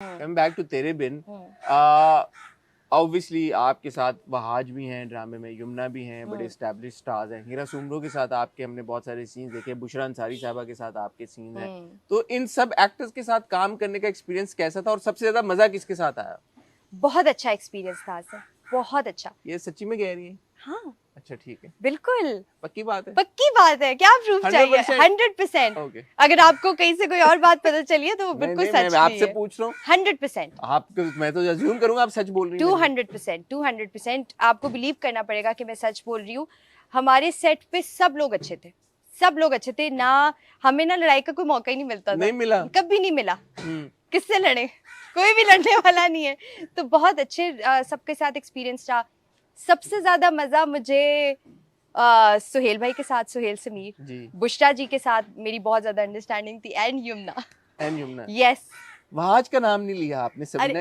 Come back to तेरे बिन, obviously आपके साथ वहाज भी हैं ड्रामे में, यमुना भी हैं, बड़े एस्टैब्लिश स्टार्स हैं, हीरा सुमरो के साथ आपके हमने बहुत सारे सीन्स देखे, बुशरा अंसारी साहबा के साथ आपके सीन हैं, तो इन सब एक्टर्स के साथ काम करने का एक्सपीरियंस कैसा था और सबसे ज्यादा मजा किसके साथ आया? बहुत अच्छा एक्सपीरियंस था सर, बहुत अच्छा। ये सच्ची में कह रही है? हाँ अच्छा ठीक है, बिल्कुल पक्की बात है? पक्की बात है, क्या प्रूफ चाहिए? 100%। ओके, अगर आपको कहीं से कोई और बात पता चली है तो वो बिल्कुल सच मैं आपसे है। पूछ रहा हूँ। 100%। आपको मैं तो अज्यूम करूंगा आप सच बोल रही हैं। 200% आपको बिलीव करना पड़ेगा कि मैं सच बोल रही हूँ। हमारे सेट पे सब लोग अच्छे थे, सब लोग अच्छे थे ना, हमें ना लड़ाई का कोई मौका ही नहीं मिलता था। नहीं मिला? कभी नहीं मिला। किससे लड़े? कोई भी लड़ने वाला नहीं है। तो बहुत अच्छे सबके साथ एक्सपीरियंस रहा। सबसे ज्यादा मजा मुझे सुहेल भाई के साथ, सुहेल समीर जी, बुशरा जी के साथ मेरी बहुत ज्यादा अंडरस्टैंडिंग थी, एंड यमुना। यस। वहाज का नाम नहीं लिया आपने सबीना,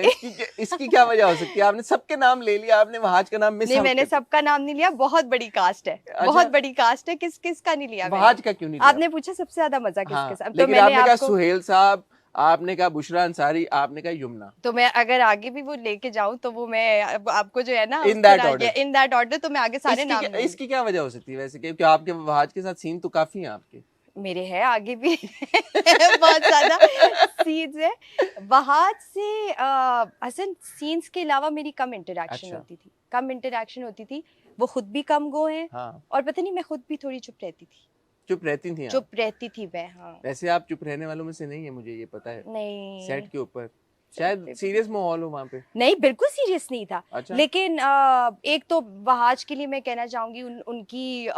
इसकी क्या वजह हो सकती है? आपने सबके नाम ले लिया, आपने वहाज का नाम मिस नहीं, आउट मैंने कर दिया। सबका नाम नहीं लिया, बहुत बड़ी कास्ट है। अच्छा? बहुत बड़ी कास्ट है, किस किस का नहीं लिया वहाज का क्यों नहीं लिया? आपने पूछा सबसे ज्यादा मजा किसके साथ, तो लेकिन मैंने आपने कहा आपको सुहेल साहब, आपने कहा बुशरा अंसारी, आपने कहा यमुना। तो मैं अगर आगे भी वो लेके जाऊं तो वो मैं आपको जो है ना इन दैट ऑर्डर, तो मैं आगे सारे नाम लूंगी। इसकी क्या वजह हो सकती है वैसे? क्योंकि आपके वहाज के साथ सीन तो काफी हैं आपके। मेरे है आगे भी बहुत ज्यादा सीन्स है वहां से। हसन सीन्स के अलावा मेरी कम इंटरेक्शन अच्छा। होती थी। वो खुद भी कम गो हैं। हाँ। और पता नहीं मैं खुद भी थोड़ी चुप रहती थी। चुप रहती थी आप? चुप रहती थी मैं, हाँ। वैसे आप चुप रहने वालों में से नहीं है, मुझे ये पता है। नहीं, सेट के ऊपर शायद सीरियस माहौल हो वहाँ पे। नहीं बिल्कुल सीरियस नहीं था। अच्छा। लेकिन एक तो वहाज के लिए मैं कहना चाहूंगी उनकी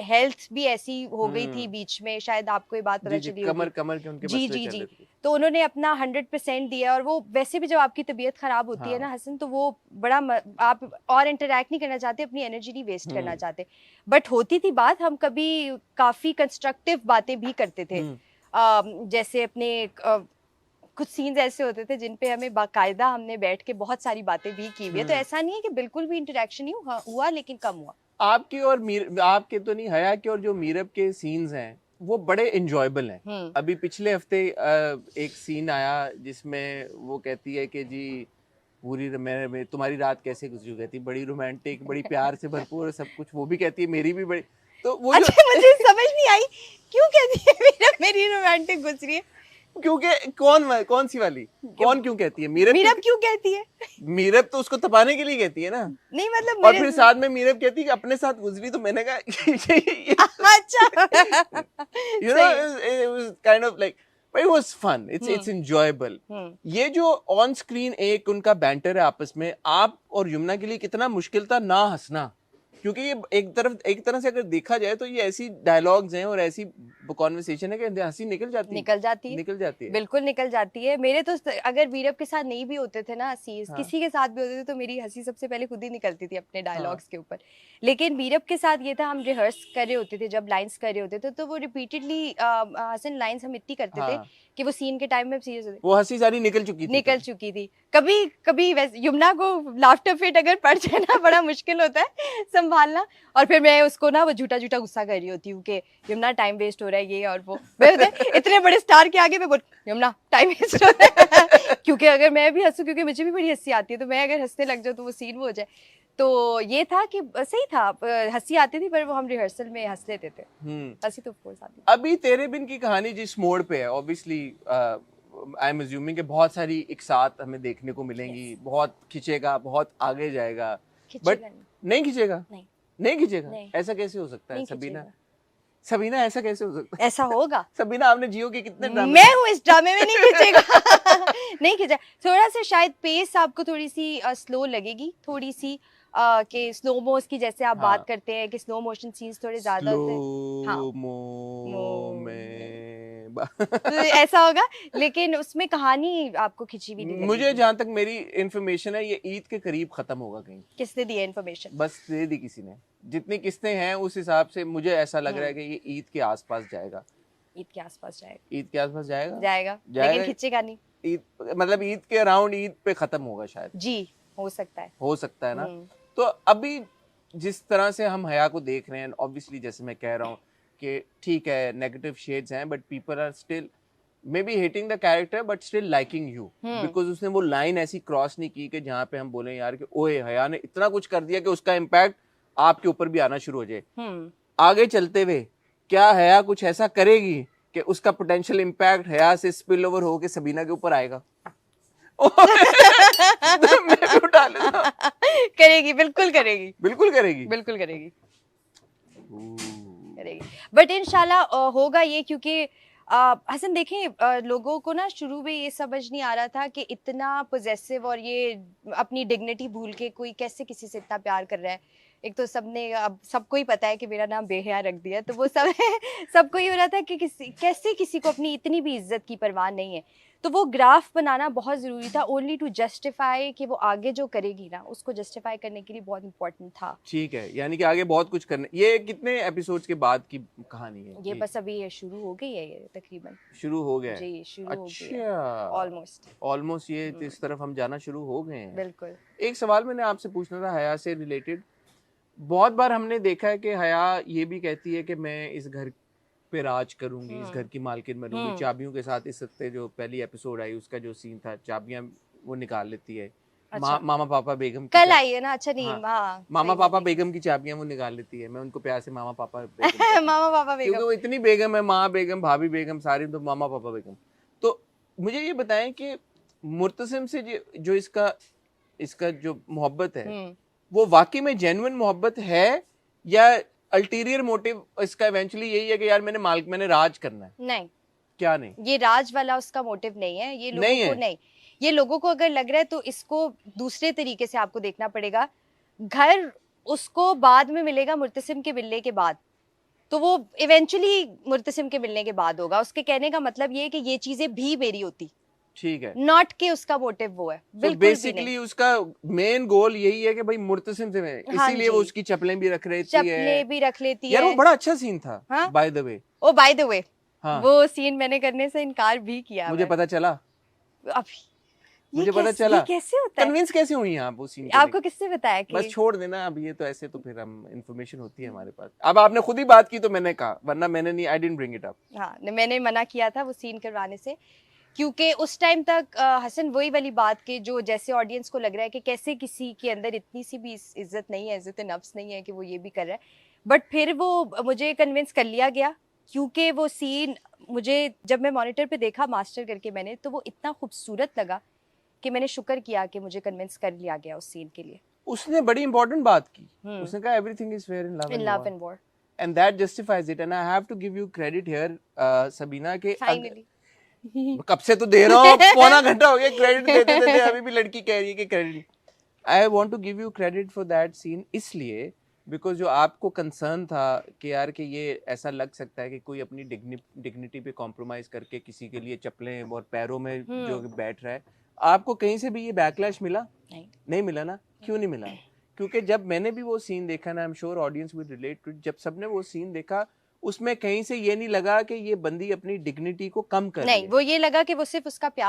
हेल्थ भी ऐसी हो गई थी बीच में, शायद आपको ये बात पता चली होगी। कमर के उनके जी मसले जी चल जी। रहे थे। तो उन्होंने अपना 100% दिया, और वो वैसे भी जब आपकी तबीयत खराब होती है ना हसन, तो वो बड़ा आप और इंटरेक्ट नहीं करना चाहते, अपनी एनर्जी नहीं वेस्ट करना चाहते। बट होती थी बात, हम कभी काफी कंस्ट्रक्टिव बातें भी करते थे। जैसे अपने कुछ सीन्स ऐसे होते थे जिन पे हमें बाकायदा हमने बैठ के बहुत सारी बातें भी की हुई है। तो ऐसा नहीं है कि बिल्कुल भी इंटरेक्शन नहीं हुआ, लेकिन कम हुआ। आपके और आपके तो नहीं, हया के और जो मीरब के सीन्स हैं वो बड़े इंजॉयबल हैं। अभी पिछले हफ्ते एक सीन आया जिसमें वो कहती है कि जी पूरी मैं तुम्हारी रात कैसे गुजरी, कहती बड़ी रोमांटिक, बड़ी प्यार से भरपूर सब कुछ, वो भी कहती है मेरी भी बड़ी। तो वो अच्छा, मुझे समझ नहीं आई क्यों कहती है मेरी रोमांटिक गुजरी है। क्योंकि कौन सी वाली, कौन क्यों कहती है? मीरब क्यों कहती है? मीरब तो उसको तपाने के लिए कहती है ना। नहीं मतलब और फिर साथ में मीरब कहती है कि अपने साथ गुजरी, तो मैंने कहा अच्छा you know it was kind of like, but it was fun, it's enjoyable। ये जो ऑन स्क्रीन एक उनका बैंटर है आपस में, आप और यमुना के लिए कितना मुश्किल था ना हंसना? क्योंकि ये एक तरह से अगर देखा जाए तो ये ऐसी डायलॉग्स हैं और ऐसी कॉन्वर्सेशन है कि हंसी निकल जाती है। बिल्कुल निकल जाती है। मेरे तो अगर वीरब के साथ नहीं भी होते थे ना सीन्स, किसी के साथ भी होते थे, तो मेरी हंसी सबसे पहले खुद ही निकलती थी अपने डायलॉग्स के ऊपर। लेकिन वीरब के साथ ये था, हम रिहर्स कर रहे होते थे, जब लाइंस कर रहे होते थे तो वो रिपीटेडली हसन लाइंस हम इतनी करते थे कि वो सीन के टाइम में सीरियस होते, वो हंसी सारी निकल चुकी थी। कभी कभी वैसे यमुना को लाफ्टर फिट अगर पड़ जाए ना, बड़ा मुश्किल होता है संभालना। और फिर मैं उसको ना वो झूठा गुस्सा कर रही होती हूँ कि यमुना टाइम वेस्ट हो रहा है, ये और वो। इतने बड़े स्टार के आगे मैं बोल, यमुना टाइम वेस्ट हो रहा है क्योंकि अगर मैं भी हंसूं, क्योंकि मुझे भी बड़ी हंसी आती है, तो मैं अगर हंसने लग जाऊँ तो वो सीन वो हो जाए। तो ये था कि सही था, हंसी आती थी, पर वो हम रिहर्सल में हंस लेते थे। हंसी तो फोर्स आती। अभी तेरे बिन की कहानी जिस मोड़ पे है, ऑब्वियसली आई एम अज्यूमिंग कि बहुत सारी एक साथ हमें देखने को मिलेंगी। बहुत खिंचेगा, बहुत आगे जाएगा, बट नहीं खिंचेगा। नहीं खिंचेगा, ऐसा कैसे हो सकता है सबीना ऐसा कैसे हो सकता है? ऐसा होगा सबीना, आपने जियो के कितने ड्रामे? मैं हूँ इस ड्रामे में, नहीं खिंचेगा नहीं खिंचा। थोड़ा सा शायद पेस आपको थोड़ी सी स्लो लगेगी, थोड़ी सी कि स्लो मोस की, जैसे आप बात करते हैं कि स्लो मोशन सीन्स थोड़े ज्यादा होते हैं। तो ऐसा होगा, लेकिन उसमें कहानी आपको खिंची भी नहीं लगेगी। मुझे जहाँ तक मेरी इंफॉर्मेशन है, ये ईद के करीब खत्म होगा कहीं। किसने दी है इंफॉर्मेशन? बस दे दी किसी ने। जितनी किस्तें हैं उस हिसाब से मुझे ऐसा लग रहा है कि ये ईद के आसपास जाएगा। ईद के आसपास जाएगा? ईद के आसपास जाएगा, लेकिन खिंचेगा नहीं। ईद मतलब ईद के अराउंड, ईद पे खत्म होगा शायद। जी, हो सकता है ना। तो अभी जिस तरह से हम हया को देख रहे हैं, ऑब्वियसली जैसे मैं कह रहा हूँ कि ठीक है नेगेटिव शेड्स हैं, but people are still maybe hating the character but still liking you, because उसने वो लाइन ऐसी क्रॉस नहीं की कि जहाँ पे हम बोले यार कि ओए हया ने इतना कुछ कर दिया कि उसका इम्पैक्ट आपके ऊपर भी आना शुरू हो जाए। आगे चलते हुए क्या हया कुछ ऐसा करेगी कि उसका पोटेंशियल इम्पैक्ट हया से स्पिल ओवर होके सबीना के ऊपर आएगा? तो मैं भी उठा लेता। करेगी, बिल्कुल करेगी, बिल्कुल करेगी, बिल्कुल करेगी, करेगी। बट इंशाल्लाह होगा ये, क्योंकि हसन देखें, लोगों को ना शुरू में ये समझ नहीं आ रहा था कि इतना पोजेसिव और ये अपनी डिग्निटी भूल के कोई कैसे किसी से इतना प्यार कर रहा है। एक तो सबने, अब सबको ही पता है कि मेरा नाम बेहया रख दिया, तो वो सब सबको ये हो रहा था कि कैसे किसी को अपनी इतनी भी इज्जत की परवाह नहीं है। तो वो ग्राफ बनाना बहुत ज़रूरी था, ओनली टू जस्टिफाई कि वो आगे जो करेगी ना उसको जस्टिफाई करने के लिए बहुत इंपॉर्टेंट था। ठीक है, यानी कि आगे बहुत कुछ करने। ये कितने एपिसोड्स के बाद की कहानी है? ये बस अभी ये शुरू हो गई है, ये तकरीबन शुरू हो गया है? जी, शुरू हो गई है अच्छा, ऑलमोस्ट ये इस तरफ हम जाना शुरू हो गए हैं। बिल्कुल। एक सवाल मैंने आपसे पूछना था हया से रिलेटेड। बहुत बार हमने देखा है कि हया ये भी कहती है कि मैं इस घर पे राज करूंगी, इस घर की मालकिन बनूंगी, चाबियों के साथ। इस हफ्ते जो पहली एपिसोड आई उसका जो सीन था, चाबियां वो निकाल लेती है। अच्छा। मामा पापा बेगम कल आई है ना? अच्छा नहीं, हाँ, हाँ, मामा सही पापा बात बेगम की चाबियां वो निकाल लेती है। मैं उनको प्यार से मामा पापा बेगम है। कहता हूं। मामा पापा क्योंकि बेगम। वो इतनी बेगम है, माँ बेगम, भाभी बेगम, सारी तो मामा पापा बेगम। तो मुझे ये बताएं कि मुर्तसिम से जो इसका जो मोहब्बत है वो वाकई में जेन्युइन मोहब्बत है या अल्टीरियर मोटिव इसका इवेंचुअली यही है कि यार मैंने राज करना है? नहीं, क्या नहीं? ये राज वाला उसका मोटिव नहीं है। ये लोगों नहीं को है? नहीं, ये लोगों को अगर लग रहा है तो इसको दूसरे तरीके से आपको देखना पड़ेगा। घर उसको बाद में मिलेगा मुर्तसिम के मिलने के बाद, तो वो इवेंचुअली मुर्तसिम के मिलने के बाद होगा। उसके कहने का मतलब ये है कि ये चीजें भी मेरी होती, ठीक है, नॉट कि उसका मोटिव वो है, तो बिल्कुल भी बेसिकली नहीं। उसका मेन गोल यही है कि भाई मुर्तसिम से मैं, हाँ इसीलिए वो जी, उसकी चप्पलें भी रख लेती चप्पलें है। भी रख लेती यार है। वो बड़ा अच्छा सीन था, हाँ? By the way. Oh by the way, हाँ, वो सीन मैंने करने से इनकार भी किया। मुझे पता चला, अभी मुझे पता चला। ये कैसे होता है? कन्विंस कैसे हुई आप वो सीन? आपको किसने बताया कि? बस छोड़ देना अब ये तो, ऐसे तो फिर हम इंफॉर्मेशन होती है हमारे पास। अब आपने खुद ही बात की तो मैंने कहा, वरना मैंने नहीं, I didn't bring it up. हाँ, मैंने मना किया था वो सीन करवाने से, क्योंकि उस टाइम तक हसन वही वाली बात के जो जैसे ऑडियंस को लग रहा है कि कैसे किसी के अंदर इतनी सी भी इज्जत नहीं है, इज्जत नफ्स नहीं है कि वो ये भी कर रहा है। बट फिर वो मुझे कन्विंस कर लिया गया, क्योंकि वो सीन मुझे जब मैं मॉनिटर पे देखा मास्टर करके मैंने, तो वो इतना खूबसूरत लगा कि मैंने शुक्र किया कि मुझे कन्विंस कर लिया गया उस सीन के लिए। उसने बड़ी इंपॉर्टेंट बात की, उसने कहा everything is fair in love and war, and that justifies it, and I have to give you credit here Sabina के। फाइनली कब से तो दे रहा हूँ, पौना घंटा हो गया क्रेडिट देते देते, अभी भी लड़की कह रही है कि credit. I want to give you credit for that scene, इसलिए बिकॉज जो आपको कंसर्न था कि यार कि ये ऐसा लग सकता है कि कोई अपनी डिग्निटी पे कॉम्प्रोमाइज करके किसी के लिए चप्पलें और पैरों में जो बैठ रहा है, आपको कहीं से भी ये बैकलैश मिला? नहीं मिला ना? क्यों नहीं मिला? क्योंकि जब मैंने भी वो सीन देखा ना, I am sure audience will relate to it, जब सबने वो सीन देखा उसमें कहीं से ये नहीं लगा कि ये बंदी अपनी डिग्निटी को कम कर रही है। नहीं, वो ये लगा कि वो सिर्फ उसका प्यार